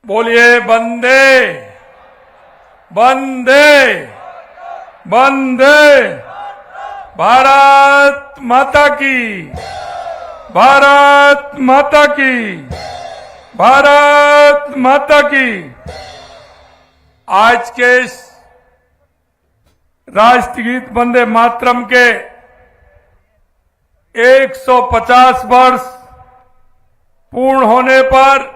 बोलिए वंदे वंदे वंदे भारत माता की भारत माता की भारत माता की। आज के इस राष्ट्रगीत वंदे मातरम के 150 वर्ष पूर्ण होने पर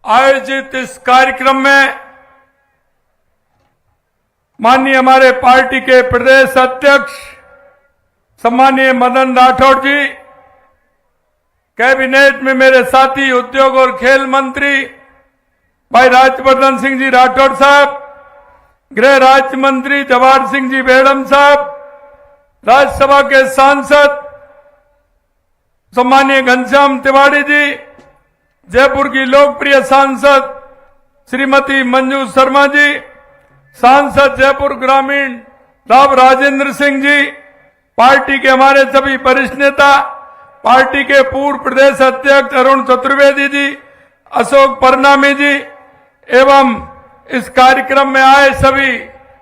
आयोजित इस कार्यक्रम में माननीय हमारे पार्टी के प्रदेश अध्यक्ष सम्मानीय मदन राठौड़ जी, कैबिनेट में मेरे साथी उद्योग और खेल मंत्री भाई राज्यवर्धन सिंह जी राठौड़ साहब, गृह राज्य मंत्री जवाहर सिंह जी बेड़म साहब, राज्यसभा के सांसद सम्मानीय घनश्याम तिवारी जी, जयपुर की लोकप्रिय सांसद श्रीमती मंजू शर्मा जी, सांसद जयपुर ग्रामीण राव राजेंद्र सिंह जी, पार्टी के हमारे सभी वरिष्ठ नेता, पार्टी के पूर्व प्रदेश अध्यक्ष अरुण चतुर्वेदी जी, अशोक परनामी जी एवं इस कार्यक्रम में आए सभी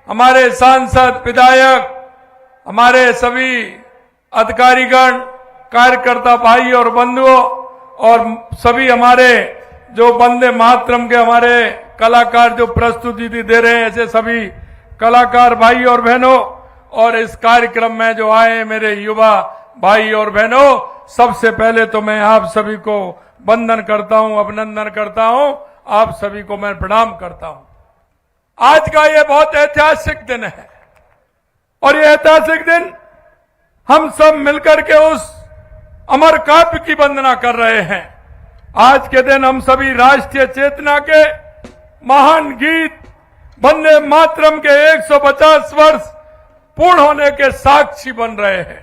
हमारे सांसद, विधायक, हमारे सभी अधिकारीगण, कार्यकर्ता भाई और बंधुओं और सभी हमारे जो वंदे मातरम के हमारे कलाकार जो प्रस्तुति दे रहे हैं, ऐसे सभी कलाकार भाई और बहनों और इस कार्यक्रम में जो आए मेरे युवा भाई और बहनों, सबसे पहले तो मैं आप सभी को वंदन करता हूं, अभिनंदन करता हूं, आप सभी को मैं प्रणाम करता हूं। आज का ये बहुत ऐतिहासिक दिन है और ये ऐतिहासिक दिन हम सब मिलकर के उस अमर काव्य की वंदना कर रहे हैं। आज के दिन हम सभी राष्ट्रीय चेतना के महान गीत वंदे मातरम के 150 वर्ष पूर्ण होने के साक्षी बन रहे हैं।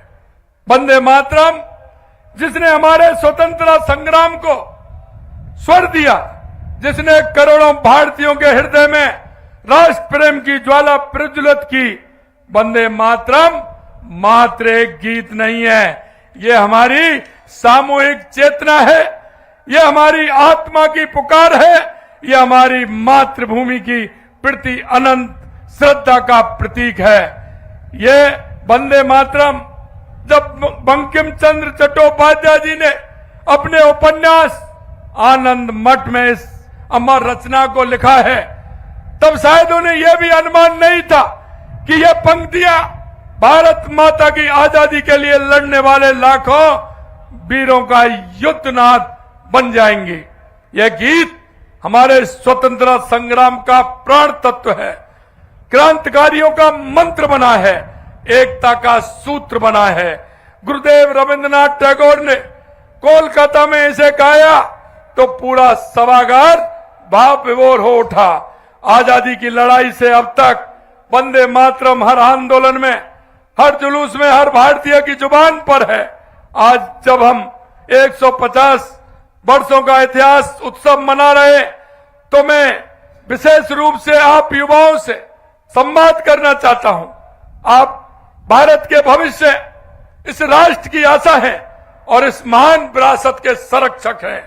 वंदे मातरम जिसने हमारे स्वतंत्रता संग्राम को स्वर दिया, जिसने करोड़ों भारतीयों के हृदय में राष्ट्र प्रेम की ज्वाला प्रज्वलित की, वंदे मातरम मात्र एक गीत नहीं है, ये हमारी सामूहिक चेतना है, ये हमारी आत्मा की पुकार है, ये हमारी मातृभूमि की प्रति अनंत श्रद्धा का प्रतीक है। ये वंदे मातरम जब बंकिम चंद्र चट्टोपाध्याय जी ने अपने उपन्यास आनंद मठ में इस अमर रचना को लिखा है, तब शायद उन्हें यह भी अनुमान नहीं था कि ये पंक्तियां भारत माता की आजादी के लिए लड़ने वाले लाखों वीरों का युद्धनाद बन जाएंगे। यह गीत हमारे स्वतंत्रता संग्राम का प्राण तत्व है, क्रांतिकारियों का मंत्र बना है, एकता का सूत्र बना है। गुरुदेव रविंद्रनाथ टैगोर ने कोलकाता में इसे गाया तो पूरा सभागार भाव विभोर हो उठा। आजादी की लड़ाई से अब तक वंदे मातरम हर आंदोलन में, हर जुलूस में, हर भारतीय की जुबान पर है। आज जब हम 150 वर्षों का इतिहास उत्सव मना रहे, तो मैं विशेष रूप से आप युवाओं से संवाद करना चाहता हूं। आप भारत के भविष्य, इस राष्ट्र की आशा है और इस महान विरासत के संरक्षक हैं।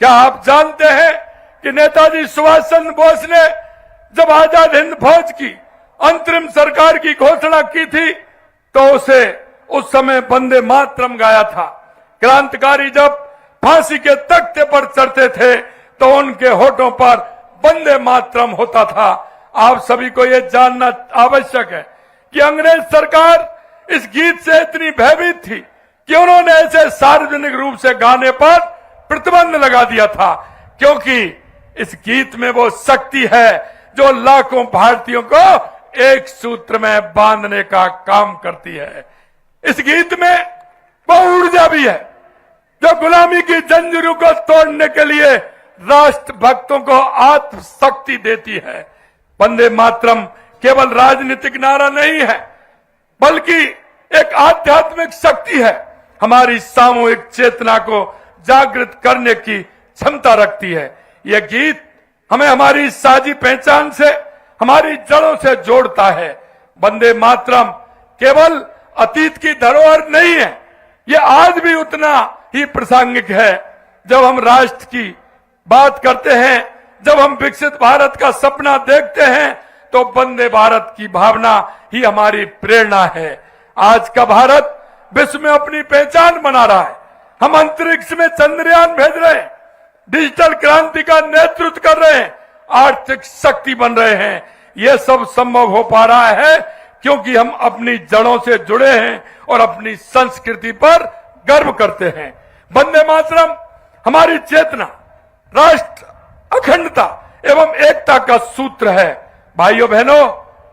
क्या आप जानते हैं कि नेताजी सुभाष चंद्र बोस ने जब आजाद हिंद फौज की अंतरिम सरकार की घोषणा की थी, तो उसे उस समय वंदे मातरम गाया था। क्रांतिकारी जब फांसी के तख्ते पर चढ़ते थे तो उनके होठों पर वंदे मातरम होता था। आप सभी को यह जानना आवश्यक है कि अंग्रेज सरकार इस गीत से इतनी भयभीत थी कि उन्होंने ऐसे सार्वजनिक रूप से गाने पर प्रतिबंध लगा दिया था, क्योंकि इस गीत में वो शक्ति है जो लाखों भारतीयों को एक सूत्र में बांधने का काम करती है। इस गीत में वो ऊर्जा भी है जो गुलामी की जंजीरों को तोड़ने के लिए राष्ट्र भक्तों को आत्मशक्ति देती है। वंदे मातरम केवल राजनीतिक नारा नहीं है, बल्कि एक आध्यात्मिक शक्ति है। हमारी सामूहिक चेतना को जागृत करने की क्षमता रखती है। यह गीत हमें हमारी साझी पहचान से, हमारी जड़ों से जोड़ता है। वंदे मातरम केवल अतीत की धरोहर नहीं है, यह आज भी उतना ही प्रासंगिक है। जब हम राष्ट्र की बात करते हैं जब हम विकसित भारत का सपना देखते हैं तो वंदे भारत की भावना ही हमारी प्रेरणा है। आज का भारत विश्व में अपनी पहचान बना रहा है। हम अंतरिक्ष में चंद्रयान भेज रहे हैं, डिजिटल क्रांति का नेतृत्व कर रहे हैं, आर्थिक शक्ति बन रहे हैं। यह सब संभव हो पा रहा है क्योंकि हम अपनी जड़ों से जुड़े हैं और अपनी संस्कृति पर गर्व करते हैं। वंदे मातरम हमारी चेतना, राष्ट्र अखंडता एवं एकता का सूत्र है। भाइयों बहनों,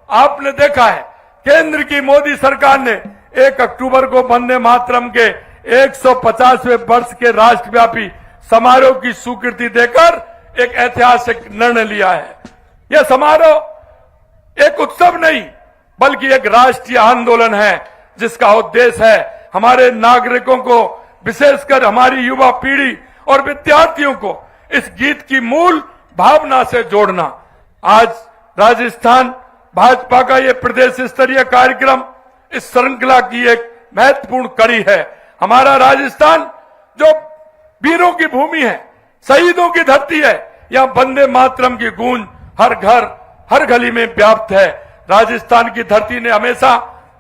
आपने देखा है केंद्र की मोदी सरकार ने 1 अक्टूबर को वंदे मातरम के 150वें वर्ष के राष्ट्रव्यापी समारोह की स्वीकृति देकर एक ऐतिहासिक निर्णय लिया है। यह समारोह एक उत्सव नहीं बल्कि एक राष्ट्रीय आंदोलन है जिसका उद्देश्य है हमारे नागरिकों को, विशेषकर हमारी युवा पीढ़ी और विद्यार्थियों को इस गीत की मूल भावना से जोड़ना। आज राजस्थान भाजपा का ये प्रदेश स्तरीय कार्यक्रम इस श्रृंखला की एक महत्वपूर्ण कड़ी है। हमारा राजस्थान जो वीरों की भूमि है, शहीदों की धरती है, यहाँ वंदे मातरम की गूंज हर घर हर गली में व्याप्त है। राजस्थान की धरती ने हमेशा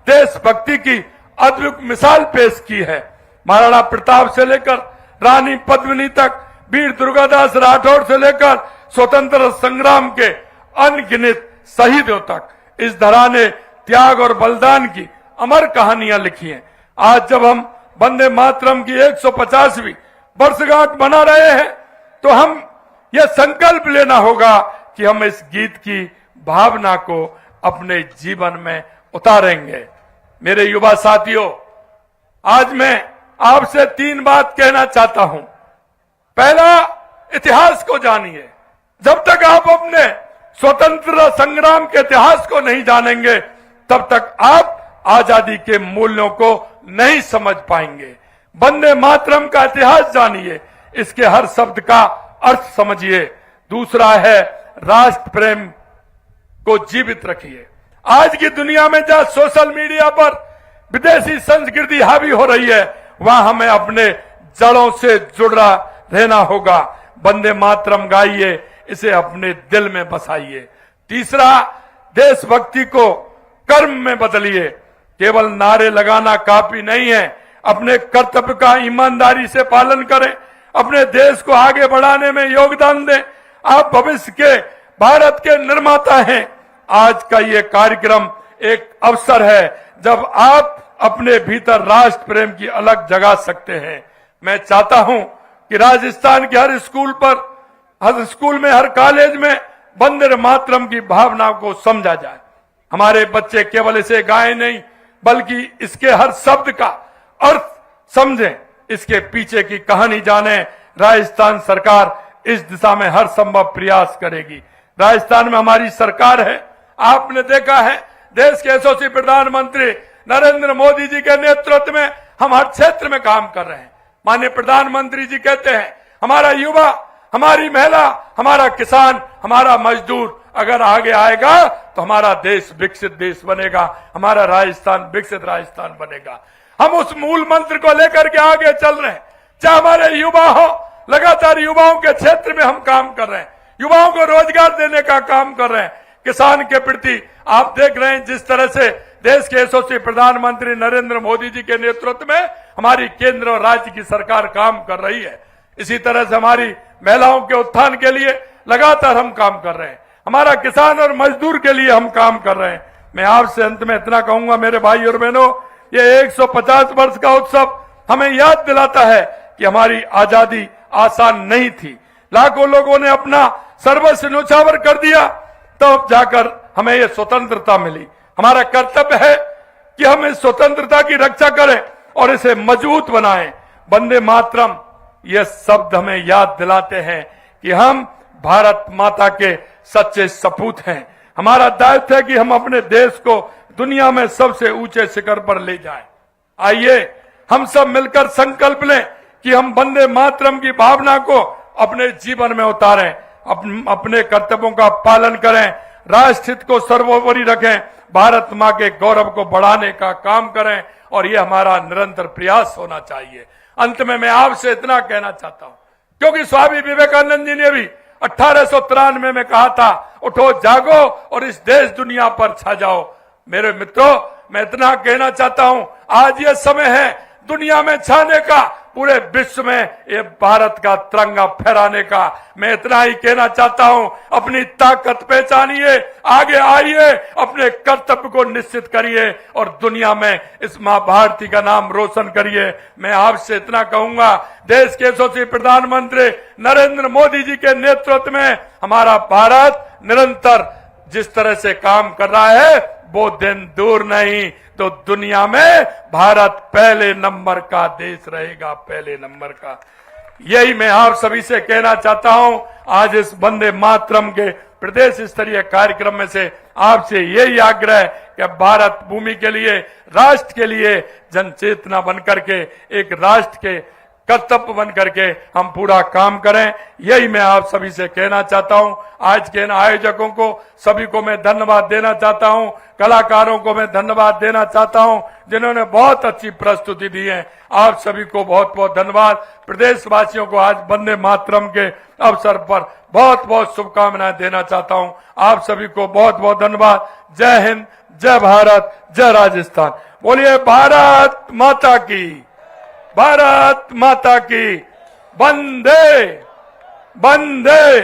देशभक्ति की अद्भुत मिसाल पेश की है। महाराणा प्रताप से लेकर रानी पद्मिनी तक, वीर दुर्गादास राठौड़ से लेकर स्वतंत्रता संग्राम के अनगिनत शहीदों तक इस धरा ने त्याग और बलिदान की अमर कहानियां लिखी हैं। आज जब हम वंदे मातरम की 150वीं वर्षगांठ मना रहे हैं तो हम यह संकल्प लेना होगा कि हम इस गीत की भावना को अपने जीवन में उतारेंगे। मेरे युवा साथियों, आज मैं आपसे 3 बात कहना चाहता हूं। पहला, इतिहास को जानिए। जब तक आप अपने स्वतंत्रता संग्राम के इतिहास को नहीं जानेंगे तब तक आप आजादी के मूल्यों को नहीं समझ पाएंगे। वंदे मातरम का इतिहास जानिए, इसके हर शब्द का अर्थ समझिए। दूसरा है राष्ट्र प्रेम को जीवित रखिए। आज की दुनिया में जहां सोशल मीडिया पर विदेशी संस्कृति हावी हो रही है, वहां हमें अपने जड़ों से जुड़ा रहना होगा। वंदे मातरम गाइए, इसे अपने दिल में बसाइए। तीसरा, देशभक्ति को कर्म में बदलिए। केवल नारे लगाना काफी नहीं है, अपने कर्तव्य का ईमानदारी से पालन करें, अपने देश को आगे बढ़ाने में योगदान दें। आप भविष्य के भारत के निर्माता हैं। आज का ये कार्यक्रम एक अवसर है जब आप अपने भीतर राष्ट्र प्रेम की अलग जगा सकते हैं। मैं चाहता हूं कि राजस्थान के हर स्कूल में, हर कॉलेज में वंदे मातरम की भावना को समझा जाए। हमारे बच्चे केवल इसे गाएं नहीं बल्कि इसके हर शब्द का अर्थ समझें, इसके पीछे की कहानी जानें। राजस्थान सरकार इस दिशा में हर संभव प्रयास करेगी। राजस्थान में हमारी सरकार है। आपने देखा है देश के यशस्वी प्रधानमंत्री नरेंद्र मोदी जी के नेतृत्व में हम हर क्षेत्र में काम कर रहे हैं। माननीय प्रधानमंत्री जी कहते हैं हमारा युवा, हमारी महिला, हमारा किसान, हमारा मजदूर अगर आगे आएगा तो हमारा देश विकसित देश बनेगा, हमारा राजस्थान विकसित राजस्थान बनेगा। हम उस मूल मंत्र को लेकर के आगे चल रहे हैं। चाहे हमारे युवा हो, लगातार युवाओं के क्षेत्र में हम काम कर रहे हैं, युवाओं को रोजगार देने का काम कर रहे हैं। किसान के प्रति आप देख रहे हैं जिस तरह से देश के यशस्वी प्रधानमंत्री नरेंद्र मोदी जी के नेतृत्व में हमारी केंद्र और राज्य की सरकार काम कर रही है। इसी तरह से हमारी महिलाओं के उत्थान के लिए लगातार हम काम कर रहे हैं, हमारा किसान और मजदूर के लिए हम काम कर रहे हैं। मैं आपसे अंत में इतना कहूंगा मेरे भाई और बहनों, ये 150 वर्ष का उत्सव हमें याद दिलाता है कि हमारी आजादी आसान नहीं थी। लाखों लोगों ने अपना सर्वस्व न्योछावर कर दिया, तब जाकर हमें यह स्वतंत्रता मिली। हमारा कर्तव्य है कि हम इस स्वतंत्रता की रक्षा करें और इसे मजबूत बनाएं। वंदे मातरम ये शब्द हमें याद दिलाते हैं कि हम भारत माता के सच्चे सपूत हैं। हमारा दायित्व है कि हम अपने देश को दुनिया में सबसे ऊंचे शिखर पर ले जाएं। आइए हम सब मिलकर संकल्प लें कि हम वंदे मातरम की भावना को अपने जीवन में उतारें, अपने कर्तव्यों का पालन करें, राष्ट्र हित को सर्वोपरि रखें, भारत मां के गौरव को बढ़ाने का काम करें और यह हमारा निरंतर प्रयास होना चाहिए। अंत में मैं आपसे इतना कहना चाहता हूं, क्योंकि स्वामी विवेकानंद जी ने भी 1893 में कहा था, उठो जागो और इस देश दुनिया पर छा जाओ। मेरे मित्रों, मैं इतना कहना चाहता हूं, आज ये समय है दुनिया में छाने का, पूरे विश्व में ये भारत का तिरंगा फहराने का। मैं इतना ही कहना चाहता हूं, अपनी ताकत पहचानिए, आगे आइए, अपने कर्तव्य को निश्चित करिए और दुनिया में इस मां भारती का नाम रोशन करिए। मैं आपसे इतना कहूंगा, देश के यशस्वी प्रधानमंत्री नरेंद्र मोदी जी के नेतृत्व में हमारा भारत निरंतर जिस तरह से काम कर रहा है, वो दिन दूर नहीं तो दुनिया में भारत पहले नंबर का देश रहेगा, पहले नंबर का। यही मैं आप सभी से कहना चाहता हूं। आज इस वंदे मातरम के प्रदेश स्तरीय कार्यक्रम में से आपसे यही आग्रह है कि भारत भूमि के लिए, राष्ट्र के लिए जन चेतना बनकर के, एक राष्ट्र के कर्तव्य बन करके हम पूरा काम करें। यही मैं आप सभी से कहना चाहता हूं। आज के इन आयोजकों को सभी को मैं धन्यवाद देना चाहता हूं, कलाकारों को मैं धन्यवाद देना चाहता हूं जिन्होंने बहुत अच्छी प्रस्तुति दी है। आप सभी को बहुत बहुत धन्यवाद। प्रदेशवासियों को आज वंदे मातरम के अवसर पर बहुत बहुत शुभकामनाएं देना चाहता हूं। आप सभी को बहुत बहुत धन्यवाद। जय हिंद, जय भारत, जय राजस्थान। बोलिए भारत माता की, भारत माता की। वंदे वंदे